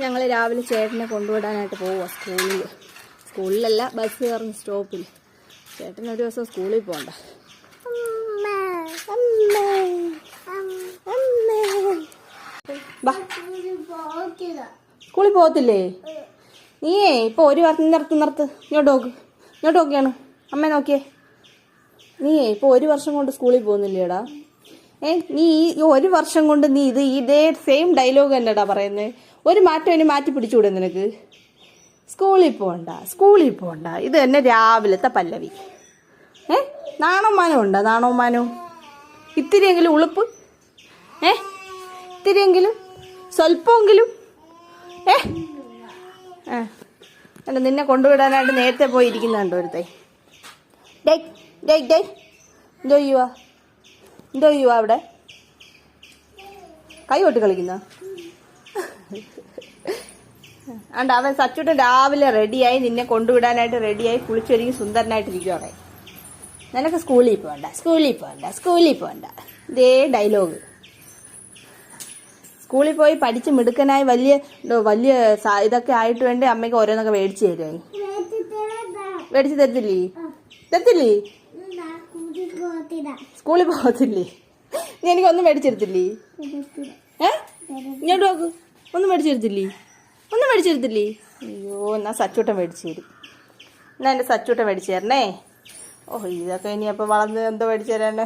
ഞങ്ങൾ രാവിലെ ചേട്ടനെ കൊണ്ടുവിടാനായിട്ട് പോവുക സ്കൂളിലല്ല, ബസ് കയറുന്ന സ്റ്റോപ്പിൽ. ചേട്ടൻ ഒരു ദിവസം സ്കൂളിൽ പോകണ്ട. സ്കൂളിൽ പോകത്തില്ലേ? നീയേ ഇപ്പൊ ഒരു വർഷം നിർത്ത് ഇങ്ങോട്ട് നോക്കിയാണ് അമ്മ നോക്കിയേ. നീയേ ഇപ്പൊ ഒരു വർഷം കൊണ്ട് സ്കൂളിൽ പോകുന്നില്ലേടാ? നീ ഈ ഒരു വർഷം കൊണ്ട് നീ ഇതേ സെയിം ഡയലോഗ് തന്നെടാ പറയുന്നത്. ഒരു മാറ്റം ഇനി മാറ്റി പിടിച്ചുകൂടെ നിനക്ക്? സ്കൂളിൽ പോകണ്ട ഇത് തന്നെ രാവിലത്തെ പല്ലവി. നാണോമാനം ഉണ്ടോ? നാണോമാനോ ഇത്തിരിയെങ്കിലും ഉളുപ്പ്, ഇത്തിരിയെങ്കിലും സ്വല്പമെങ്കിലും. അല്ല, നിന്നെ കൊണ്ടുവിടാനായിട്ട് നേരത്തെ പോയി ഇരിക്കുന്നുണ്ടോ ഒരുത്തേ? എന്തോ ചെയ്യുവാ അവിടെ? കൈ കൊട്ടി കളിക്കുന്ന അണ്ട അവൻ സച്ചൂട്ടൻ രാവിലെ റെഡിയായി നിന്നെ കൊണ്ടുവിടാനായിട്ട് റെഡിയായി കുളിച്ചൊരുങ്ങി സുന്ദരനായിട്ടിരിക്കുവാണേ. നിനക്ക് സ്കൂളിൽ പോകണ്ട ഇതേ ഡയലോഗ്. തസ്കൂളിൽ പോയി പഠിച്ച് മിടുക്കനായി വലിയ ഇതൊക്കെ ആയിട്ട് വേണ്ടി അമ്മയ്ക്ക് ഓരോന്നൊക്കെ മേടിച്ചു തരുമായി. മേടിച്ചു തരത്തില്ലേ? സ്കൂളിൽ പോകത്തില്ലേ? നീ എനിക്കൊന്നും മേടിച്ചെടുത്തില്ലേ? ഇങ്ങോട്ട് നോക്ക്. ഒന്നും മേടിച്ചെടുത്തില്ലേ? അയ്യോ, എന്നാ സച്ചൂട്ടൻ മേടിച്ചു തരും. എന്നാ എൻ്റെ സച്ചൂട്ടൻ മേടിച്ചു തരണേ. ഓ, ഇതൊക്കെ ഇനി അപ്പം വളർന്ന് എന്തോ മേടിച്ചു തരാണ്?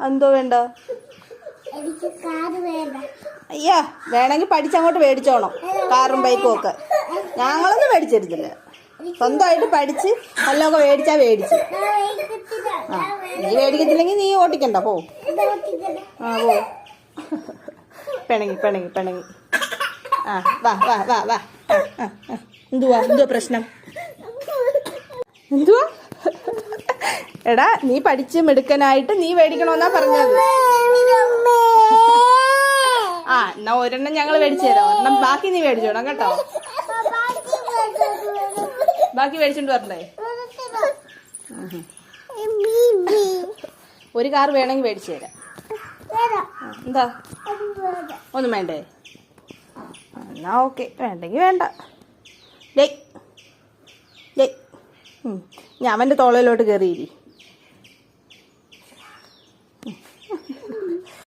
എന്തോ വേണ്ട? അയ്യാ, വേണമെങ്കിൽ പഠിച്ചങ്ങോട്ട് മേടിച്ചോണം, കാറും ബൈക്കും ഒക്കെ. ഞങ്ങളൊന്നും മേടിച്ചിരുന്നില്ല, സ്വന്തമായിട്ട് പഠിച്ച് നല്ലതൊക്കെ മേടിച്ചു. ആ, നീ മേടിക്കത്തില്ലെങ്കിൽ നീ ഓട്ടിക്കണ്ട, പോ. പോ. പിണങ്ങി. ആ, വാ. എന്തുവാ പ്രശ്നം? എന്തുവാ? എടാ, നീ പഠിച്ച് മിടുക്കനായിട്ട് നീ മേടിക്കണമെന്നാ പറഞ്ഞത്. ആ, എന്നാ ഒരെണ്ണം ഞങ്ങൾ മേടിച്ചു തരാം. ഒരെണ്ണം ബാക്കി നീ മേടിച്ചോണം കേട്ടോ. ബാക്കി മേടിച്ചോണ്ട് വരണ്ടേ? ഒരു കാർ വേണമെങ്കിൽ മേടിച്ചു തരാം. എന്താ? ഒന്നും വേണ്ടേ? എന്നാ ഓക്കെ, വേണ്ടെങ്കിൽ വേണ്ട. ഞാൻ അവൻ്റെ തോളയിലോട്ട് കയറിയിരി.